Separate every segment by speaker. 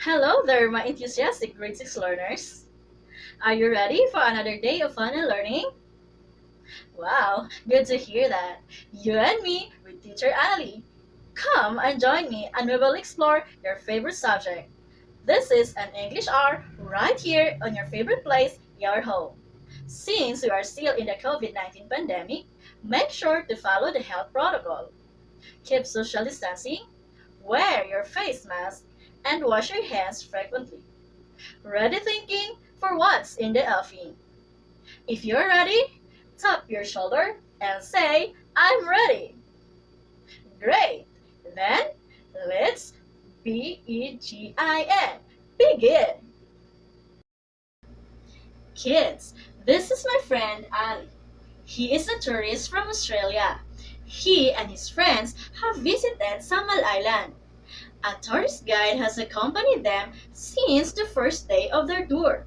Speaker 1: Hello there, my enthusiastic grade 6 learners. Are you ready for another day of fun and learning? Wow, good to hear that. You and me with teacher Annalie. Come and join me and we will explore your favorite subject. This is an English hour right here on your favorite place, your home. Since we are still in the COVID-19 pandemic, make sure to follow the health protocol. Keep social distancing, wear your face mask, and wash your hands frequently. Ready thinking for what's in the offing. If you're ready, tap your shoulder and say, I'm ready. Great. Then, let's begin. Begin. Kids, this is my friend Ali. He is a tourist from Australia. He and his friends have visited Samal Island. A tourist guide has accompanied them since the first day of their tour.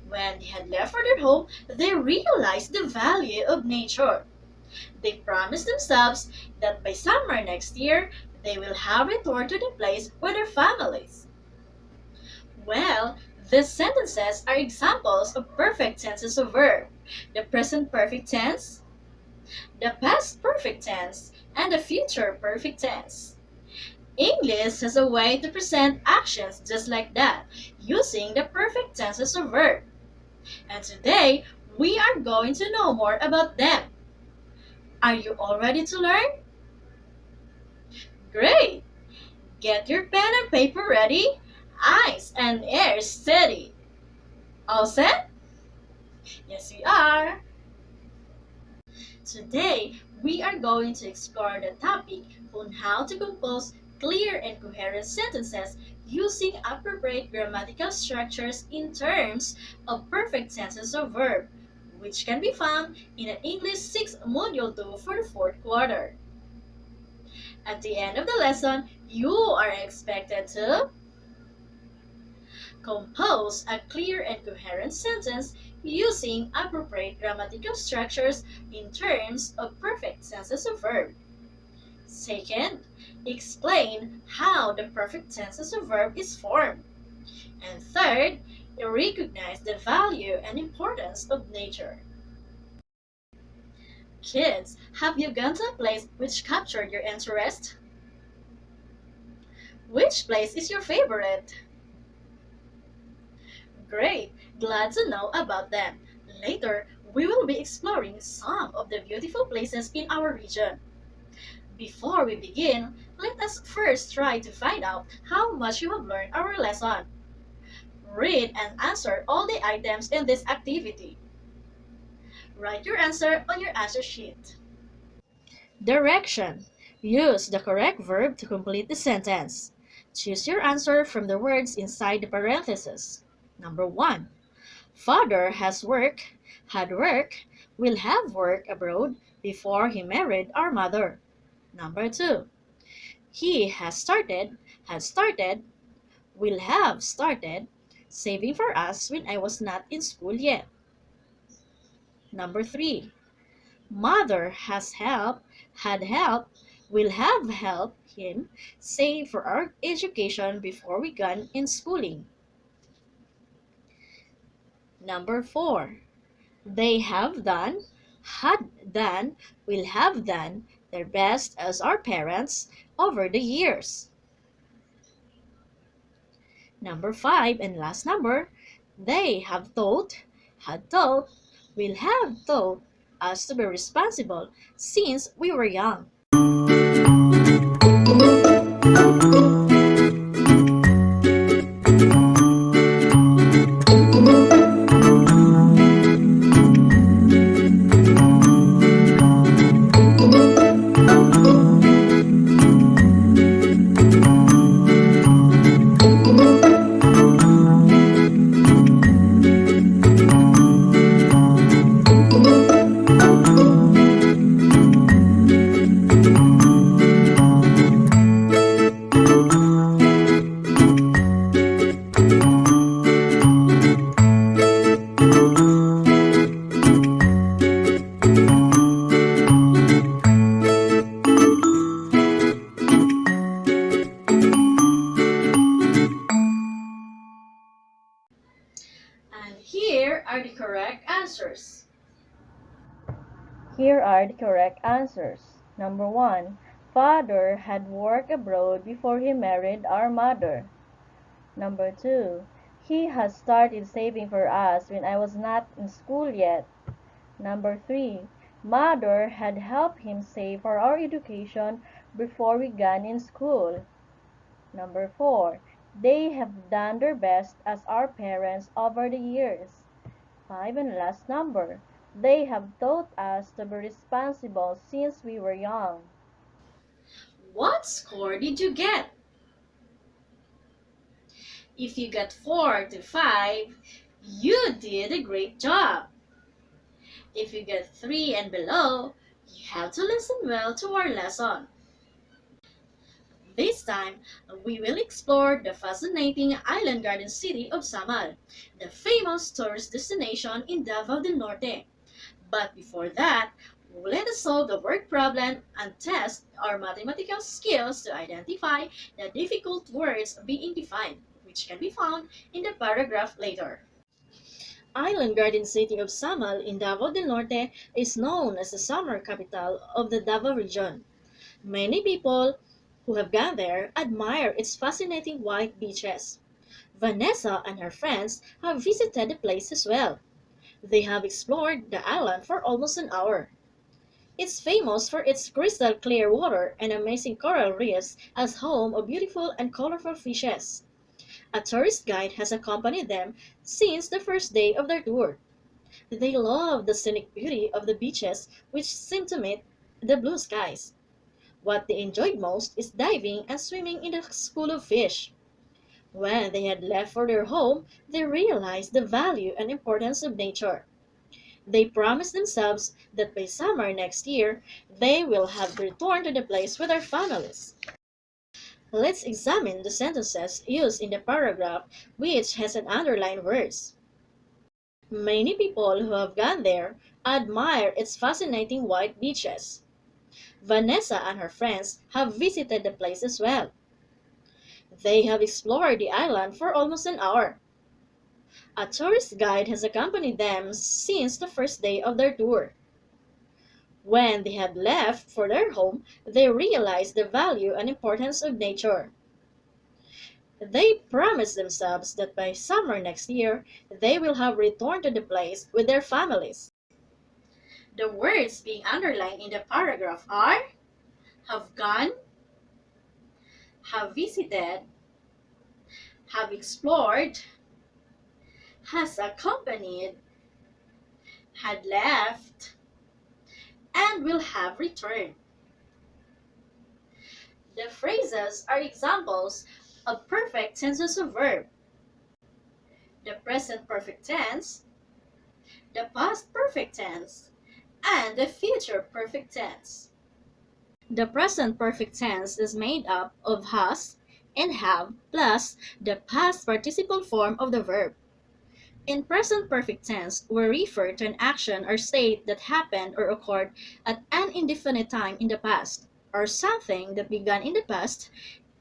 Speaker 1: When they had left for their home, they realized the value of nature. They promised themselves that by summer next year, they will have returned to the place with their families. Well, these sentences are examples of perfect tenses of verb. The present perfect tense, the past perfect tense, and the future perfect tense. English has a way to present actions just like that, using the perfect tenses of verb. And today, we are going to know more about them. Are you all ready to learn? Great! Get your pen and paper ready, eyes and ears steady. All set? Yes, we are. Today, we are going to explore the topic on how to compose clear and coherent sentences using appropriate grammatical structures in terms of perfect tenses of verb, which can be found in an English 6 Module 2 for the 4th quarter. At the end of the lesson, you are expected to compose a clear and coherent sentence using appropriate grammatical structures in terms of perfect tenses of verb. Second, explain how the perfect tenses of verb is formed. And third, recognize the value and importance of nature. Kids, have you gone to a place which captured your interest? Which place is your favorite? Great, glad to know about them. Later, we will be exploring some of the beautiful places in our region. Before we begin, let us first try to find out how much you have learned our lesson. Read and answer all the items in this activity. Write your answer on your answer sheet. Direction. Use the correct verb to complete the sentence. Choose your answer from the words inside the parentheses. Number 1. Father has work, had work, will have work abroad before he married our mother. Number 2. He has started, will have started, saving for us when I was not in school yet. Number 3. Mother has helped, had helped, will have helped him save for our education before we got in schooling. Number 4. They have done, had done, will have done their best as our parents over the years. Number 5 and last number, they have taught, had taught, will have taught us to be responsible since we were young. answers.
Speaker 2: Here are the correct answers. Number 1. Father had worked abroad before he married our mother. Number 2. He has started saving for us when I was not in school yet. Number 3. Mother had helped him save for our education before we got in school. Number 4. They have done their best as our parents over the years. 5 and last number. They have taught us to be responsible since we were young.
Speaker 1: What score did you get? If you got 4 to 5, you did a great job. If you get 3 and below, you have to listen well to our lesson. This time, we will explore the fascinating island garden city of Samal, the famous tourist destination in Davao del Norte. But before that, let us solve the word problem and test our mathematical skills to identify the difficult words being defined, which can be found in the paragraph later. Island Garden City of Samal in Davao del Norte is known as the summer capital of the Davao region. Many people who have gone there admire its fascinating white beaches. Vanessa and her friends have visited the place as well. They have explored the island for almost an hour. It's famous for its crystal clear water and amazing coral reefs as home of beautiful and colorful fishes. A tourist guide has accompanied them since the first day of their tour. They love the scenic beauty of the beaches, which seem to meet the blue skies. What they enjoyed most is diving and swimming in the school of fish. When they had left for their home, they realized the value and importance of nature. They promised themselves that by summer next year, they will have returned to the place with their families. Let's examine the sentences used in the paragraph which has an underlined words. Many people who have gone there admire its fascinating white beaches. Vanessa and her friends have visited the place as well. They have explored the island for almost an hour. A tourist guide has accompanied them since the first day of their tour. When they had left for their home, they realized the value and importance of nature. They promised themselves that by summer next year, they will have returned to the place with their families. The words being underlined in the paragraph are have gone, have visited, have explored, has accompanied, had left, and will have returned. The phrases are examples of perfect tenses of verb. The present perfect tense, the past perfect tense, and the future perfect tense. The present perfect tense is made up of has and have plus the past participle form of the verb. In present perfect tense, we refer to an action or state that happened or occurred at an indefinite time in the past, or something that began in the past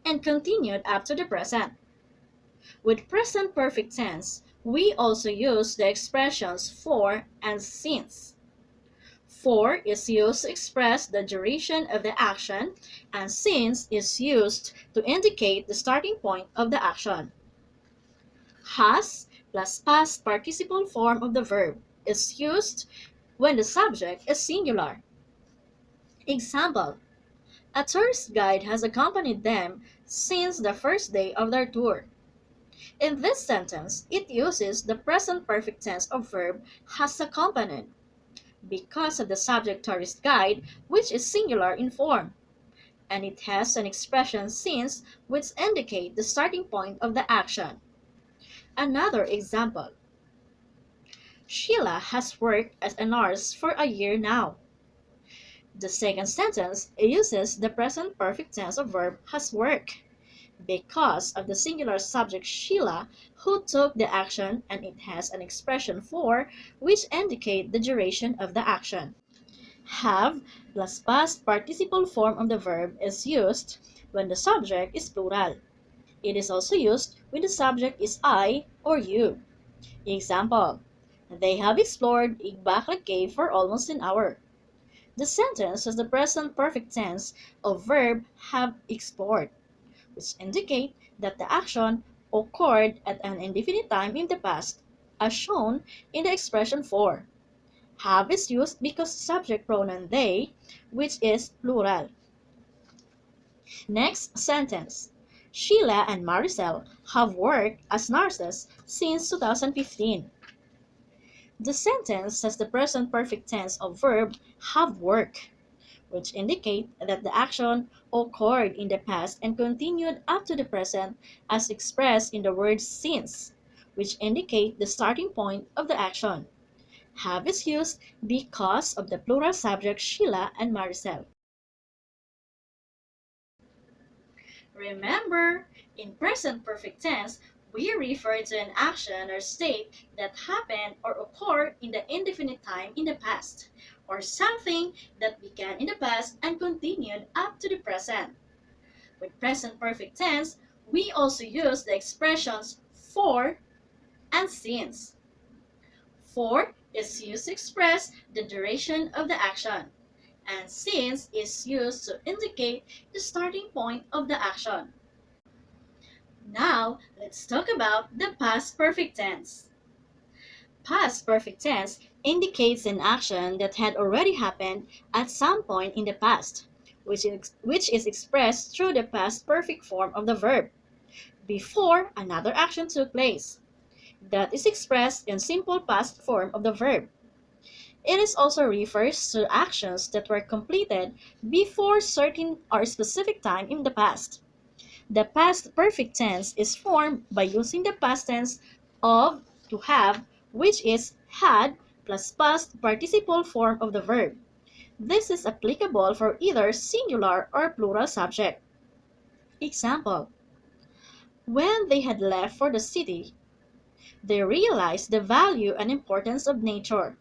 Speaker 1: and continued up to the present. With present perfect tense, we also use the expressions for and since. For is used to express the duration of the action, and since is used to indicate the starting point of the action. Has plus past participle form of the verb is used when the subject is singular. Example: a tourist guide has accompanied them since the first day of their tour. In this sentence, it uses the present perfect tense of verb has accompanied because of the subject tourist guide, which is singular in form, and it has an expression since which indicate the starting point of the action. Another example: Sheila has worked as a nurse for a year now. The second sentence uses the present perfect tense of verb has worked because of the singular subject Sheila who took the action, and it has an expression for which indicate the duration of the action. Have plus past participle form of the verb is used when the subject is plural. It is also used when the subject is I or you. Example: They have explored a Bakla cave for almost an hour. The sentence has the present perfect tense of verb have explored, which indicate that the action occurred at an indefinite time in the past, as shown in the expression for. Have is used because subject pronoun they, which is plural. Next sentence. Sheila and Maricel have worked as nurses since 2015. The sentence has the present perfect tense of verb have worked, which indicate that the action occurred in the past and continued up to the present as expressed in the word since, which indicate the starting point of the action. Have is used because of the plural subject Sheila and Maricel. Remember, in present perfect tense, we refer to an action or state that happened or occurred in the indefinite time in the past, or something that began in the past and continued up to the present. With present perfect tense, we also use the expressions for and since. For is used to express the duration of the action, and since is used to indicate the starting point of the action. Now, let's talk about the past perfect tense. Past perfect tense indicates an action that had already happened at some point in the past, which is expressed through the past perfect form of the verb, before another action took place. That is expressed in simple past form of the verb. It is also refers to actions that were completed before certain or specific time in the past. The past perfect tense is formed by using the past tense of to have, which is had plus past participle form of the verb. This is applicable for either singular or plural subject. Example: when they had left for the city, they realized the value and importance of nature.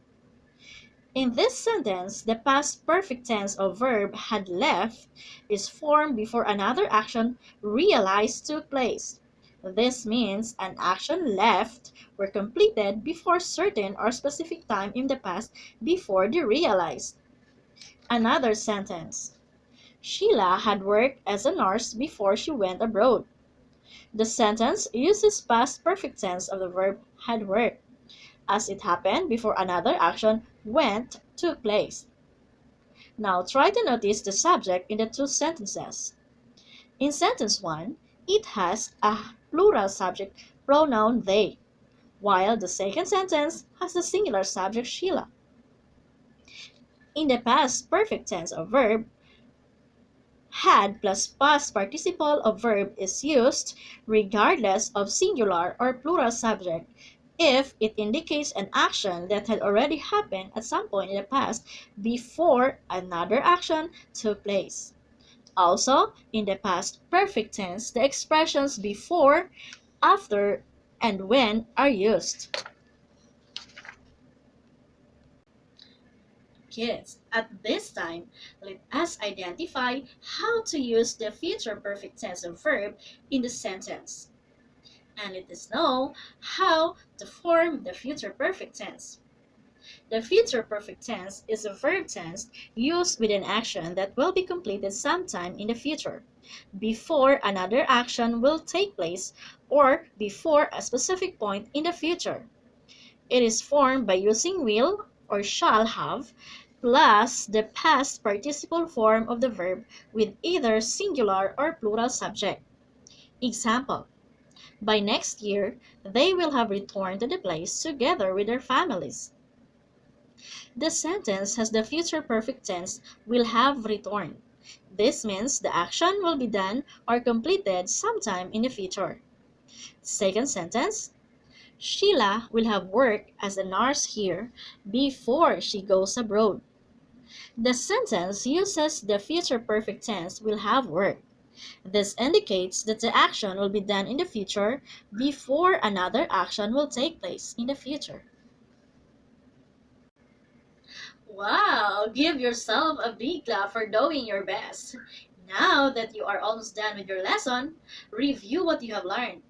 Speaker 1: In this sentence, the past perfect tense of verb had left is formed before another action realized took place. This means an action left were completed before certain or specific time in the past before they realized. Another sentence. Sheila had worked as a nurse before she went abroad. The sentence uses past perfect tense of the verb had worked, as it happened before another action took place. Now try to notice the subject in the two sentences. In sentence 1, it has a plural subject pronoun they, while the second sentence has the singular subject Sheila. In the past perfect tense of verb, had plus past participle of verb is used regardless of singular or plural subject if it indicates an action that had already happened at some point in the past before another action took place. Also, in the past perfect tense, the expressions before, after, and when are used. Kids, at this time, let us identify how to use the future perfect tense of verb in the sentence. And let us know how to form the future perfect tense. The future perfect tense is a verb tense used with an action that will be completed sometime in the future, before another action will take place, or before a specific point in the future. It is formed by using will or shall have plus the past participle form of the verb with either singular or plural subject. Example: by next year, they will have returned to the place together with their families. The sentence has the future perfect tense will have returned. This means the action will be done or completed sometime in the future. Second sentence: Sheila will have worked as a nurse here before she goes abroad. The sentence uses the future perfect tense will have worked. This indicates that the action will be done in the future before another action will take place in the future. Wow! Give yourself a big clap for doing your best. Now that you are almost done with your lesson, review what you have learned.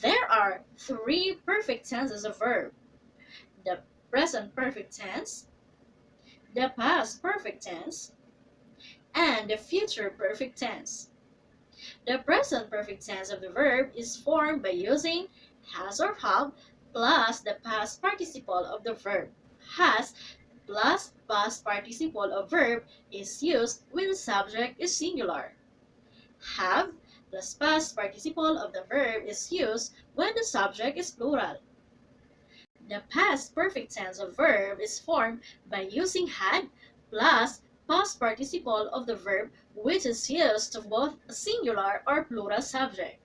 Speaker 1: There are three perfect tenses of verb. the present perfect tense, the past perfect tense, and the future perfect tense. The present perfect tense of the verb is formed by using has or have plus the past participle of the verb. Has plus past participle of verb is used when the subject is singular. Have plus past participle of the verb is used when the subject is plural. The past perfect tense of verb is formed by using had plus past participle of the verb which is used to both a singular or plural subject,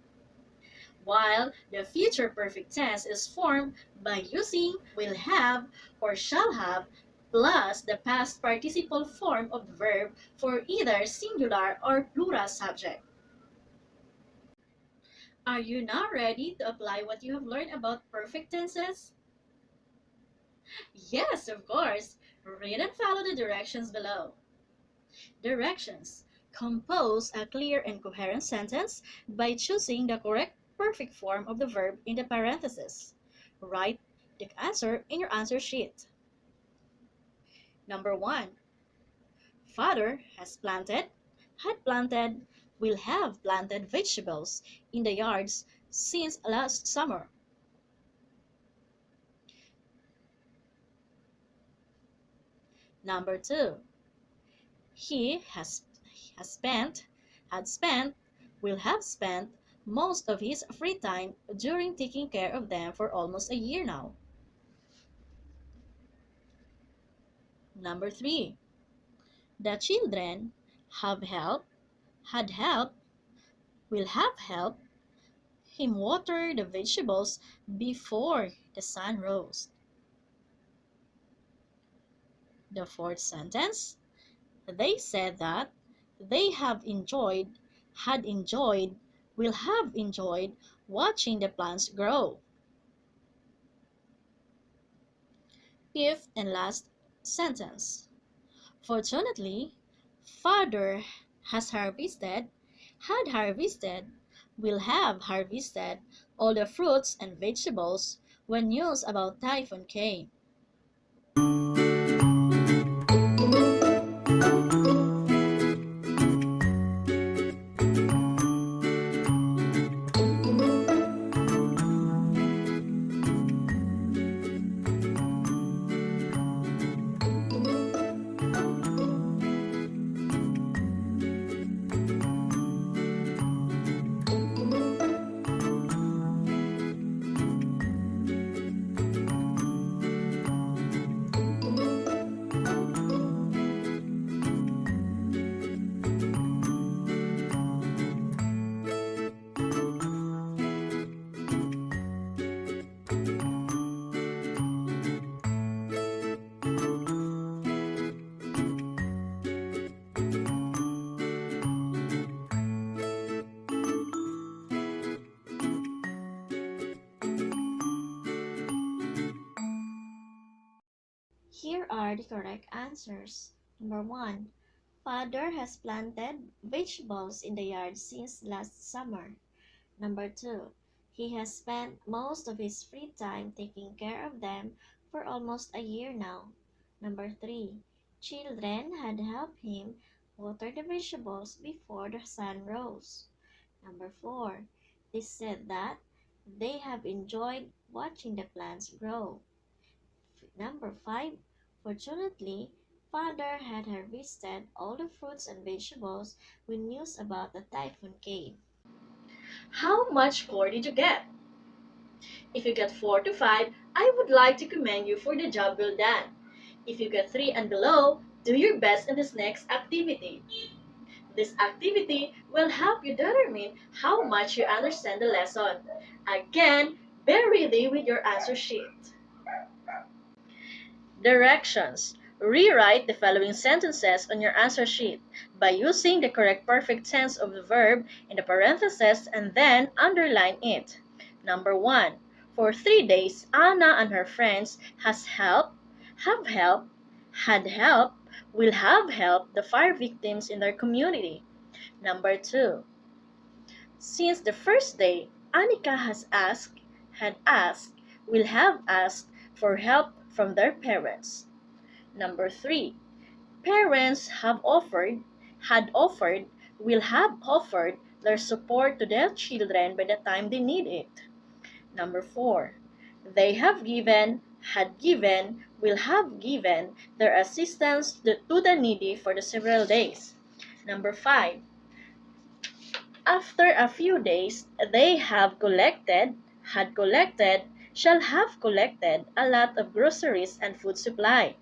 Speaker 1: while the future perfect tense is formed by using will have or shall have plus the past participle form of the verb for either singular or plural subject. Are you now ready to apply what you have learned about perfect tenses? Yes, of course. Read and follow the directions below. Directions. Compose a clear and coherent sentence by choosing the correct perfect form of the verb in the parentheses. Write the answer in your answer sheet. Number 1. Father has planted, had planted, will have planted vegetables in the yards since last summer. Number 2. He has spent, had spent, will have spent most of his free time during taking care of them for almost a year now. Number 3. The children have helped, had helped, will have helped him water the vegetables before the sun rose. The fourth sentence. They said that they have enjoyed, had enjoyed, will have enjoyed watching the plants grow. Fifth and last sentence. Fortunately, Father has harvested, had harvested, will have harvested all the fruits and vegetables when news about typhoon came. Here are the correct answers. Number 1. Father has planted vegetables in the yard since last summer. Number 2. He has spent most of his free time taking care of them for almost a year now. Number 3. Children had helped him water the vegetables before the sun rose. Number 4. They said that they have enjoyed watching the plants grow. Number 5. Fortunately, Father had harvested all the fruits and vegetables when news about the typhoon came. How much score did you get? If you get 4 to 5, I would like to commend you for the job well done. If you get 3 and below, do your best in this next activity. This activity will help you determine how much you understand the lesson. Again, be ready with your answer sheet. Directions. Rewrite the following sentences on your answer sheet by using the correct perfect tense of the verb in the parentheses and then underline it. Number 1. For 3 days, Anna and her friends have helped, had helped, will have helped the fire victims in their community. Number 2. Since the first day, Annika had asked, will have asked for help
Speaker 2: from their parents. Number 3. Parents had offered, will have offered their support to their children by the time they need it. Number 4. They have given, had given, will have given their assistance to the needy for the several days. Number 5. After a few days, they have collected, had collected, shall have collected a lot of groceries and food supply.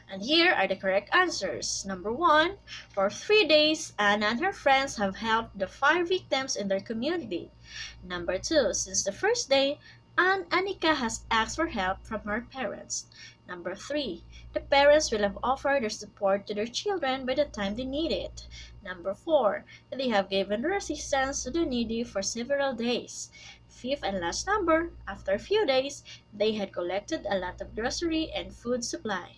Speaker 2: And here are the correct answers. Number 1, for 3 days, Anna and her friends have helped the fire victims in their community. Number 2, since the first day, Annika has asked for help from her parents. Number 3, the parents will have offered their support to their children by the time they need it. Number 4, they have given their assistance to the needy for several days. Fifth and last number, after a few days, they had collected a lot of grocery and food supply.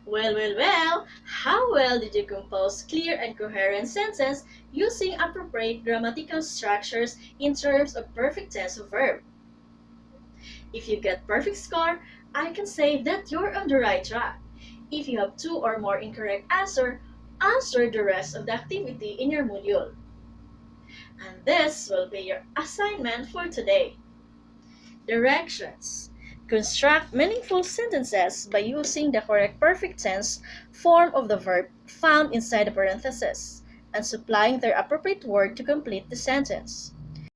Speaker 1: Well, how well did you compose clear and coherent sentences using appropriate grammatical structures in terms of perfect tense of verb? If you get perfect score, I can say that you're on the right track. If you have 2 or more incorrect answer the rest of the activity in your module. And this will be your assignment for today. Directions. Construct meaningful sentences by using the correct perfect tense form of the verb found inside the parentheses and supplying their appropriate word to complete the sentence.